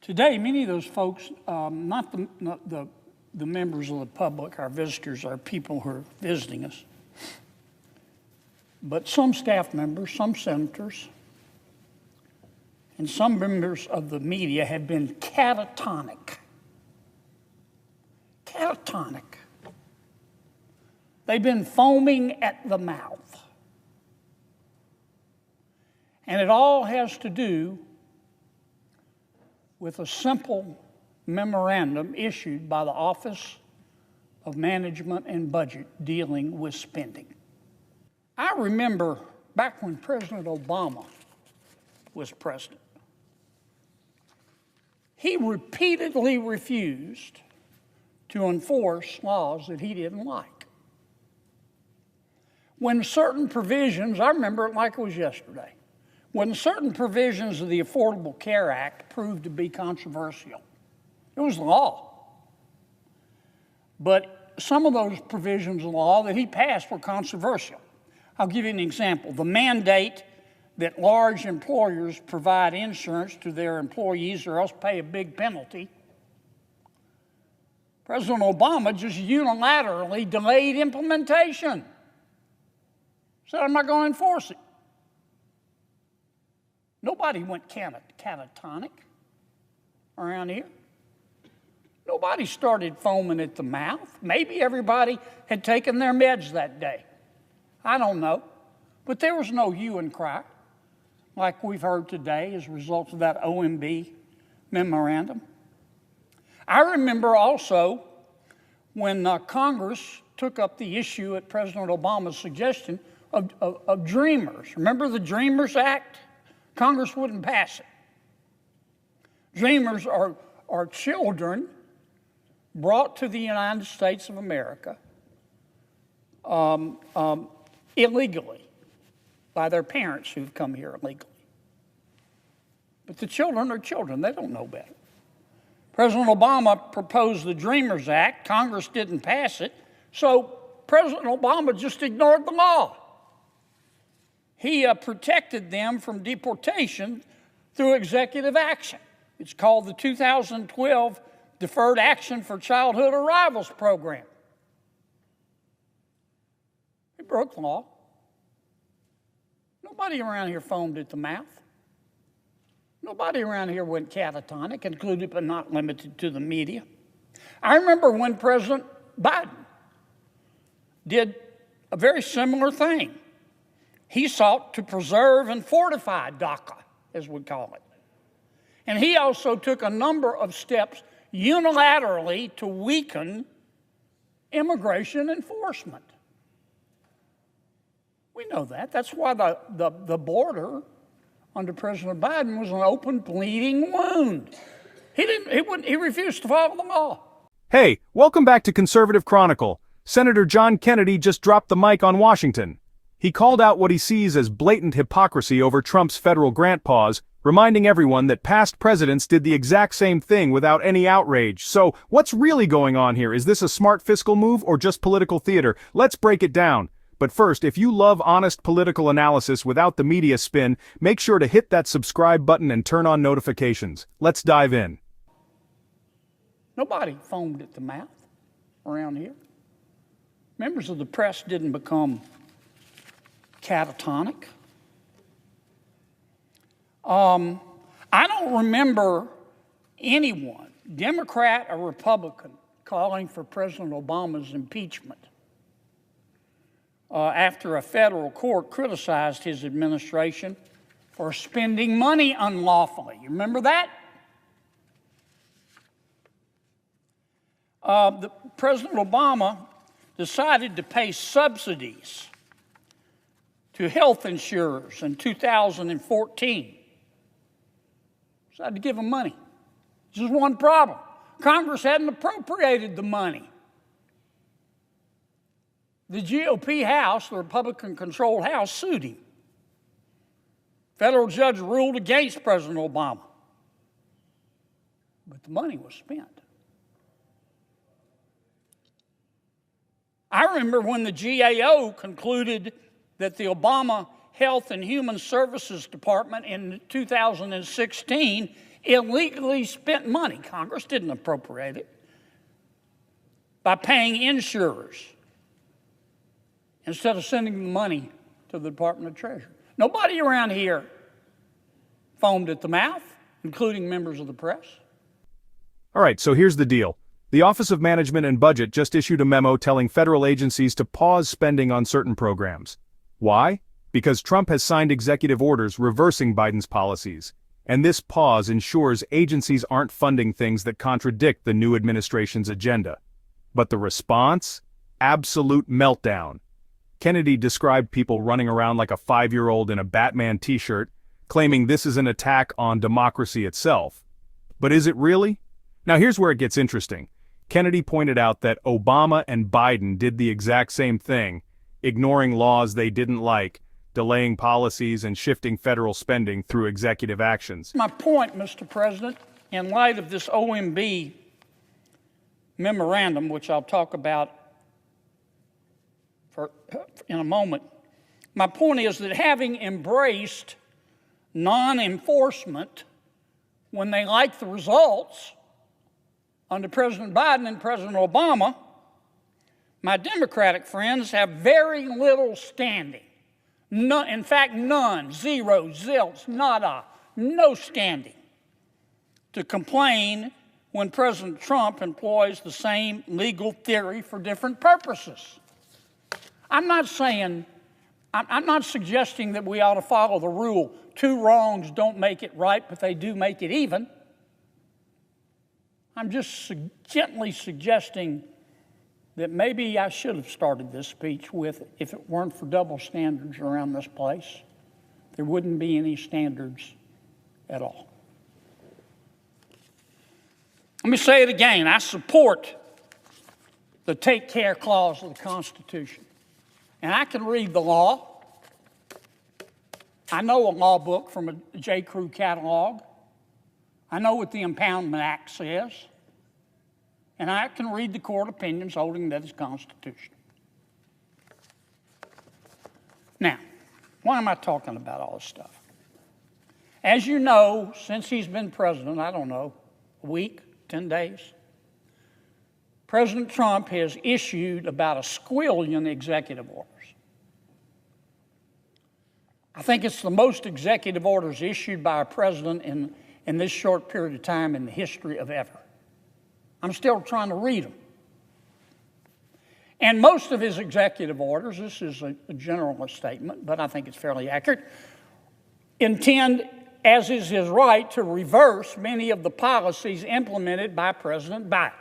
Today, many of those folks, not the members of the public, our visitors, our people who are visiting us, but some staff members, some senators, and some members of the media have been catatonic. Catatonic. They've been foaming at the mouth. And it all has to do with a simple memorandum issued by the Office of Management and Budget dealing with spending. I remember back when President Obama was president, he repeatedly refused to enforce laws that he didn't like. When certain provisions, I remember it like it was yesterday, when certain provisions of the Affordable Care Act proved to be controversial. It was law. But some of those provisions of law that he passed were controversial. I'll give you an example. The mandate that large employers provide insurance to their employees or else pay a big penalty. President Obama just unilaterally delayed implementation. Said, I'm not going to enforce it. Nobody went catatonic around here. Nobody started foaming at the mouth. Maybe everybody had taken their meds that day. I don't know. But there was no hue and cry like we've heard today as a result of that OMB memorandum. I remember also when Congress took up the issue at President Obama's suggestion of Dreamers. Remember the Dreamers Act? Congress wouldn't pass it. Dreamers are children brought to the United States of America illegally by their parents who've come here illegally. But the children are children. They don't know better. President Obama proposed the Dreamers Act. Congress didn't pass it. So President Obama just ignored the law. He protected them from deportation through executive action. It's called the 2012 Deferred Action for Childhood Arrivals Program. He broke the law. Nobody around here foamed at the mouth. Nobody around here went catatonic, included but not limited to the media. I remember when President Biden did a very similar thing. He sought to preserve and fortify DACA, as we call it. And he also took a number of steps unilaterally to weaken immigration enforcement. We know that. That's why the border under President Biden was an open bleeding wound. He refused to follow the law. Hey, welcome back to Conservative Chronicle. Senator John Kennedy just dropped the mic on Washington. He called out what he sees as blatant hypocrisy over Trump's federal grant pause, reminding everyone that past presidents did the exact same thing without any outrage. So, what's really going on here? Is this a smart fiscal move or just political theater? Let's break it down. But first, if you love honest political analysis without the media spin, make sure to hit that subscribe button and turn on notifications. Let's dive in. Nobody foamed at the mouth around here. Members of the press didn't become catatonic. I don't remember anyone, Democrat or Republican, calling for President Obama's impeachment after a federal court criticized his administration for spending money unlawfully. You remember that? President Obama decided to pay subsidies to health insurers in 2014. Decided to give them money. Just one problem. Congress hadn't appropriated the money. The GOP House, the Republican-controlled House, sued him. Federal judge ruled against President Obama. But the money was spent. I remember when the GAO concluded that the Obama Health and Human Services Department in 2016 illegally spent money. Congress didn't appropriate it. By paying insurers instead of sending the money to the Department of Treasury. Nobody around here foamed at the mouth, including members of the press. All right, so here's the deal. The Office of Management and Budget just issued a memo telling federal agencies to pause spending on certain programs. Why? Because Trump has signed executive orders reversing Biden's policies. And this pause ensures agencies aren't funding things that contradict the new administration's agenda. But the response? Absolute meltdown. Kennedy described people running around like a 5-year-old in a Batman t-shirt, claiming this is an attack on democracy itself. But is it really? Now here's where it gets interesting. Kennedy pointed out that Obama and Biden did the exact same thing, ignoring laws they didn't like, delaying policies and shifting federal spending through executive actions. My point, Mr. President, in light of this OMB memorandum, which I'll talk about in a moment, my point is that having embraced non-enforcement when they like the results under President Biden and President Obama, my Democratic friends have very little standing. None, in fact, none, zero, zilch, nada, no standing to complain when President Trump employs the same legal theory for different purposes. I'm not suggesting that we ought to follow the rule, 2 wrongs don't make it right, but they do make it even. I'm just gently suggesting that maybe I should have started this speech with, if it weren't for double standards around this place, there wouldn't be any standards at all. Let me say it again. I support the take care clause of the Constitution. And I can read the law. I know a law book from a J. Crew catalog. I know what the Impoundment Act says. And I can read the court opinions holding that it's constitutional. Now, why am I talking about all this stuff? As you know, since he's been president, I don't know, a week, 10 days, President Trump has issued about 1 squillion executive orders. I think it's the most executive orders issued by a president in this short period of time in the history of ever. I'm still trying to read them. And most of his executive orders, this is a generalist statement, but I think it's fairly accurate, intend, as is his right, to reverse many of the policies implemented by President Biden.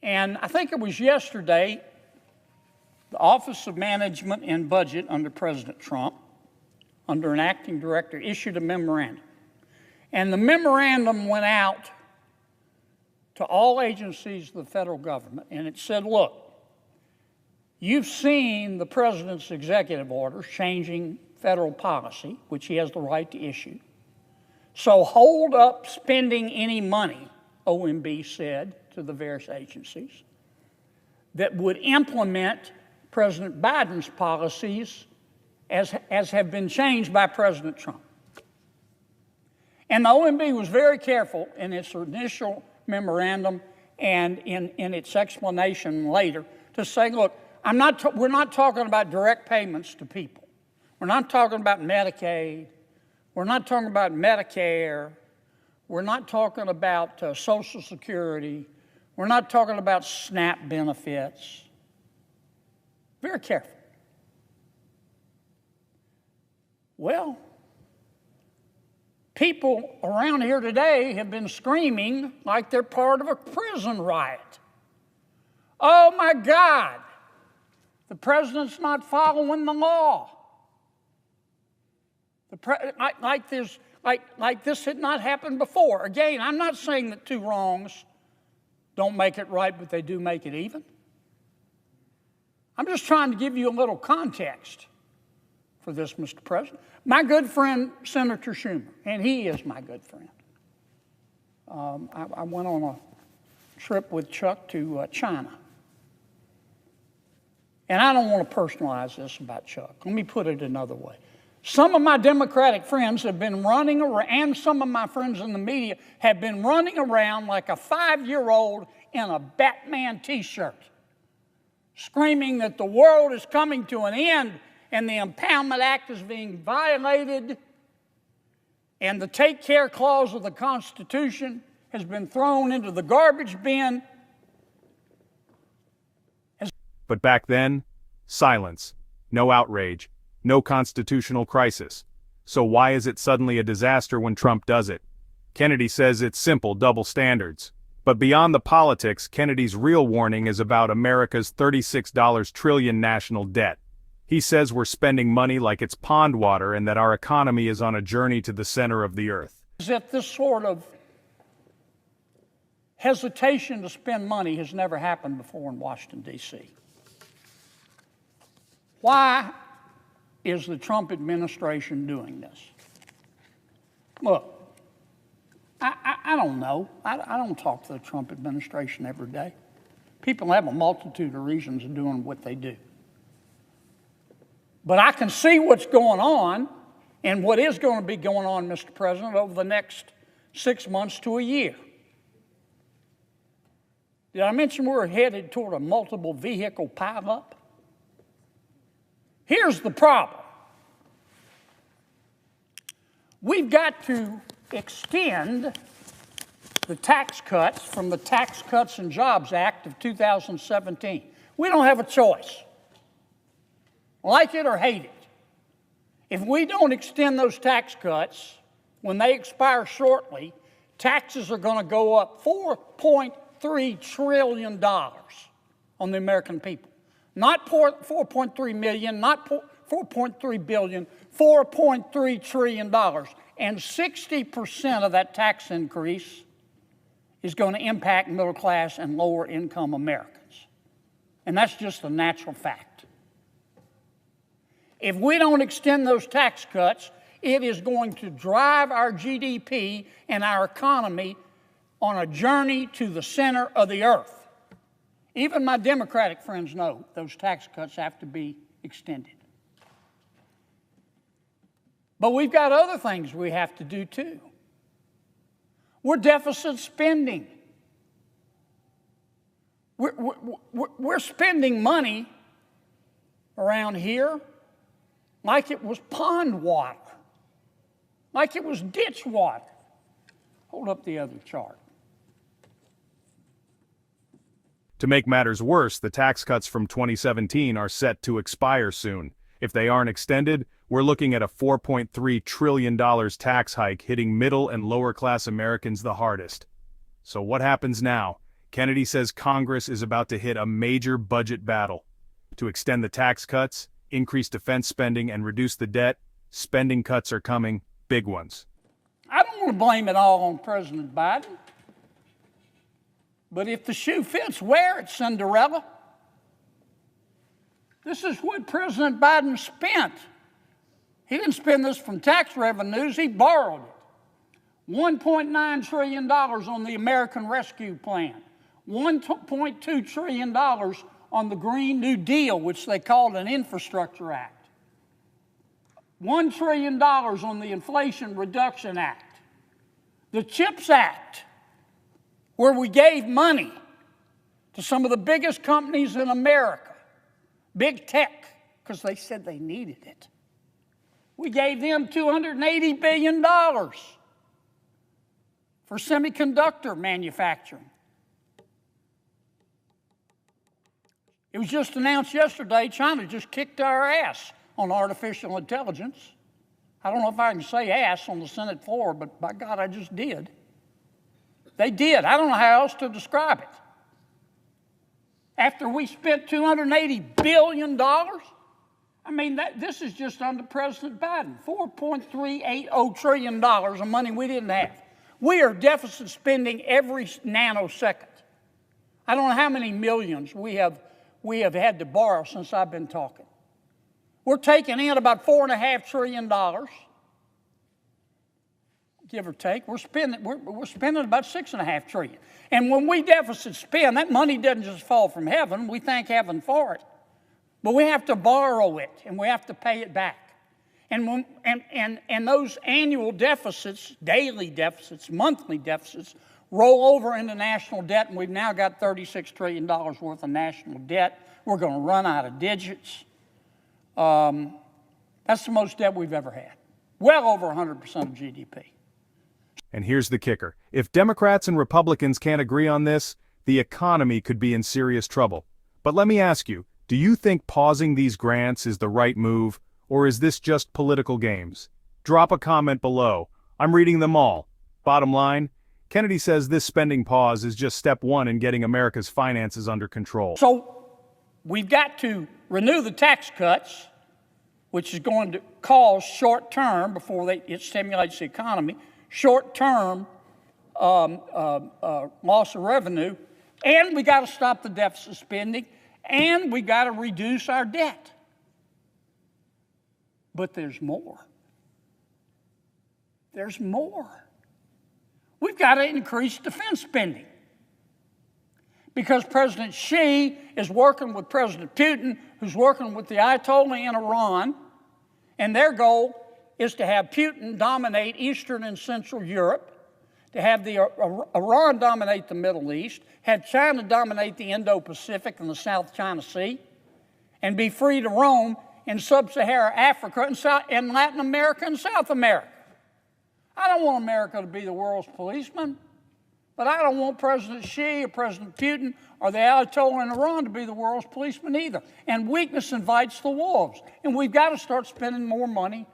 And I think it was yesterday, the Office of Management and Budget under President Trump, under an acting director, issued a memorandum. And the memorandum went out to all agencies of the federal government, and it said, look, you've seen the president's executive orders changing federal policy, which he has the right to issue. So hold up spending any money, OMB said to the various agencies, that would implement President Biden's policies as have been changed by President Trump. And the OMB was very careful in its initial memorandum and in its explanation later to say, look, we're not talking about direct payments to people. We're not talking about Medicaid. We're not talking about Medicare. We're not talking about Social Security. We're not talking about SNAP benefits. Very careful. Well, people around here today have been screaming like they're part of a prison riot. Oh my God, the president's not following the law. Like this had not happened before. Again, I'm not saying that 2 wrongs don't make it right, but they do make it even. I'm just trying to give you a little context for this, Mr. President. My good friend, Senator Schumer, and he is my good friend. I went on a trip with Chuck to China. And I don't want to personalize this about Chuck. Let me put it another way. Some of my Democratic friends have been running around, and some of my friends in the media have been running around like a 5-year-old in a Batman t-shirt, screaming that the world is coming to an end and the Impoundment Act is being violated and the Take Care Clause of the Constitution has been thrown into the garbage bin. But back then, silence, no outrage, no constitutional crisis. So why is it suddenly a disaster when Trump does it? Kennedy says it's simple double standards. But beyond the politics, Kennedy's real warning is about America's $36 trillion national debt. He says we're spending money like it's pond water and that our economy is on a journey to the center of the earth. As if this sort of hesitation to spend money has never happened before in Washington, D.C. Why is the Trump administration doing this? Look, I don't know. I don't talk to the Trump administration every day. People have a multitude of reasons of doing what they do. But I can see what's going on and what is going to be going on, Mr. President, over the next 6 months to a year. Did I mention we're headed toward a multiple vehicle pileup? Here's the problem. We've got to extend the tax cuts from the Tax Cuts and Jobs Act of 2017. We don't have a choice. Like it or hate it. If we don't extend those tax cuts, when they expire shortly, taxes are going to go up $4.3 trillion on the American people. Not 4.3 million, not 4.3 billion, $4.3 trillion. And 60% of that tax increase is going to impact middle class and lower income Americans. And that's just a natural fact. If we don't extend those tax cuts, it is going to drive our GDP and our economy on a journey to the center of the earth. Even my Democratic friends know those tax cuts have to be extended. But we've got other things we have to do too. We're deficit spending. We're spending money around here like it was pond water, like it was ditch water. Hold up the other chart. To make matters worse, the tax cuts from 2017 are set to expire soon. If they aren't extended, we're looking at a $4.3 trillion tax hike hitting middle and lower class Americans the hardest. So what happens now? Kennedy says Congress is about to hit a major budget battle. To extend the tax cuts, increase defense spending, and reduce the debt, spending cuts are coming, big ones. I don't want to blame it all on President Biden. But if the shoe fits, wear it, Cinderella. This is what President Biden spent. He didn't spend this from tax revenues, he borrowed it. $1.9 trillion on the American Rescue Plan. $1.2 trillion on the Green New Deal, which they called an Infrastructure Act. $1 trillion on the Inflation Reduction Act. The CHIPS Act, where we gave money to some of the biggest companies in America, big tech, because they said they needed it. We gave them $280 billion for semiconductor manufacturing. It was just announced yesterday, China just kicked our ass on artificial intelligence. I don't know if I can say ass on the Senate floor, but by God, I just did. They did. I don't know how else to describe it. After we spent $280 billion, I mean, this is just under President Biden, $4.380 trillion of money we didn't have. We are deficit spending every nanosecond. I don't know how many millions we have had to borrow since I've been talking. We're taking in about $4.5 trillion, give or take. We're spending about $6.5 trillion. And when we deficit spend, that money doesn't just fall from heaven. We thank heaven for it. But we have to borrow it, and we have to pay it back. And those annual deficits, daily deficits, monthly deficits, roll over into national debt, and we've now got $36 trillion worth of national debt. We're going to run out of digits. That's the most debt we've ever had. Well over 100% of GDP. And here's the kicker. If Democrats and Republicans can't agree on this, the economy could be in serious trouble. But let me ask you, do you think pausing these grants is the right move, or is this just political games? Drop a comment below. I'm reading them all. Bottom line, Kennedy says this spending pause is just step one in getting America's finances under control. So we've got to renew the tax cuts, which is going to cause short-term, before it stimulates the economy, short-term loss of revenue, and we got to stop the deficit spending, and we got to reduce our debt. But there's more. There's more. We've got to increase defense spending, because President Xi is working with President Putin, who's working with the Ayatollah in Iran, and their goal is to have Putin dominate Eastern and Central Europe, to have Iran dominate the Middle East, have China dominate the Indo-Pacific and the South China Sea, and be free to roam in sub-Saharan Africa and Latin America and South America. I don't want America to be the world's policeman, but I don't want President Xi or President Putin or the Ayatollah in Iran to be the world's policeman either. And weakness invites the wolves. And we've got to start spending more money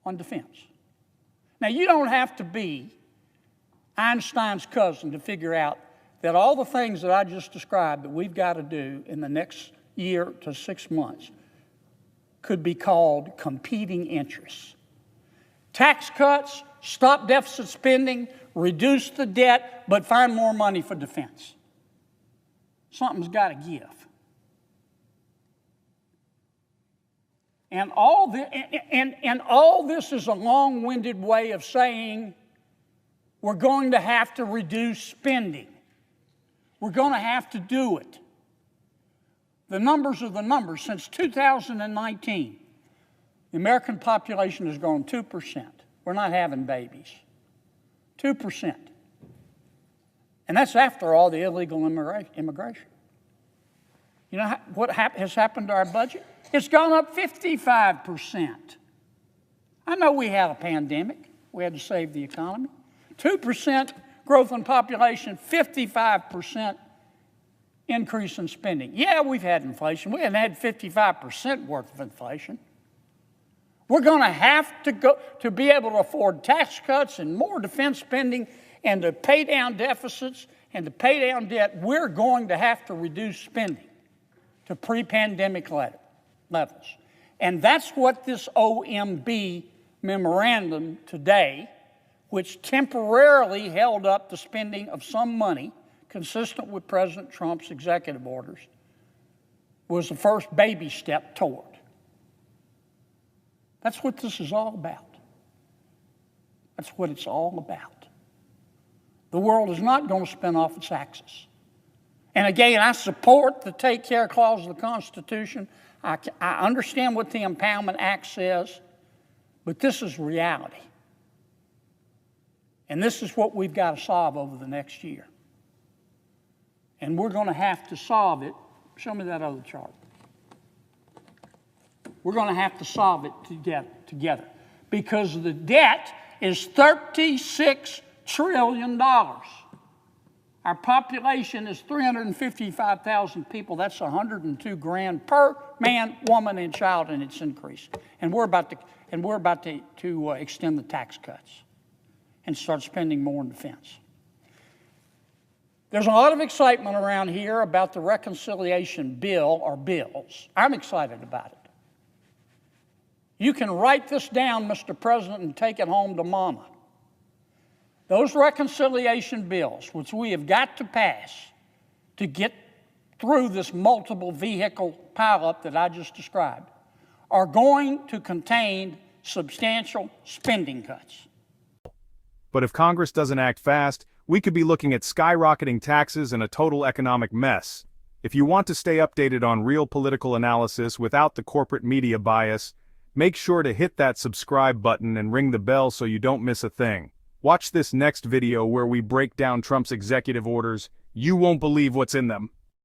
on defense. Now, you don't have to be Einstein's cousin to figure out that all the things that I just described that we've got to do in the next year to 6 months could be called competing interests. Tax cuts, stop deficit spending, reduce the debt, but find more money for defense. Something's got to give. And all this is a long-winded way of saying we're going to have to reduce spending. We're going to have to do it. The numbers are the numbers. Since 2019, the American population has grown 2%. We're not having babies. 2%. And that's after all the illegal immigration. You know what has happened to our budget? It's gone up 55%. I know we had a pandemic. We had to save the economy. 2% growth in population, 55% increase in spending. Yeah, we've had inflation. We haven't had 55% worth of inflation. We're going to have to go to be able to afford tax cuts and more defense spending and to pay down deficits and to pay down debt. We're going to have to reduce spending to pre-pandemic levels. And that's what this OMB memorandum today, which temporarily held up the spending of some money consistent with President Trump's executive orders, was the first baby step toward. That's what this is all about. That's what it's all about. The world is not going to spin off its axis. And again, I support the Take Care Clause of the Constitution. I understand what the Impoundment Act says, but this is reality. And this is what we've got to solve over the next year. And we're going to have to solve it. Show me that other chart. We're going to have to solve it together because the debt is $36 trillion. Our population is 355,000 people. That's 102 grand per man, woman, and child, and it's increased. And we're about to extend the tax cuts and start spending more in defense. There's a lot of excitement around here about the reconciliation bill or bills. I'm excited about it. You can write this down, Mr. President, and take it home to Mama. Those reconciliation bills, which we have got to pass to get through this multiple vehicle pileup that I just described, are going to contain substantial spending cuts. But if Congress doesn't act fast, we could be looking at skyrocketing taxes and a total economic mess. If you want to stay updated on real political analysis without the corporate media bias, Make sure to hit that subscribe button and ring the bell so you don't miss a thing. Watch this next video where we break down Trump's executive orders. You won't believe what's in them.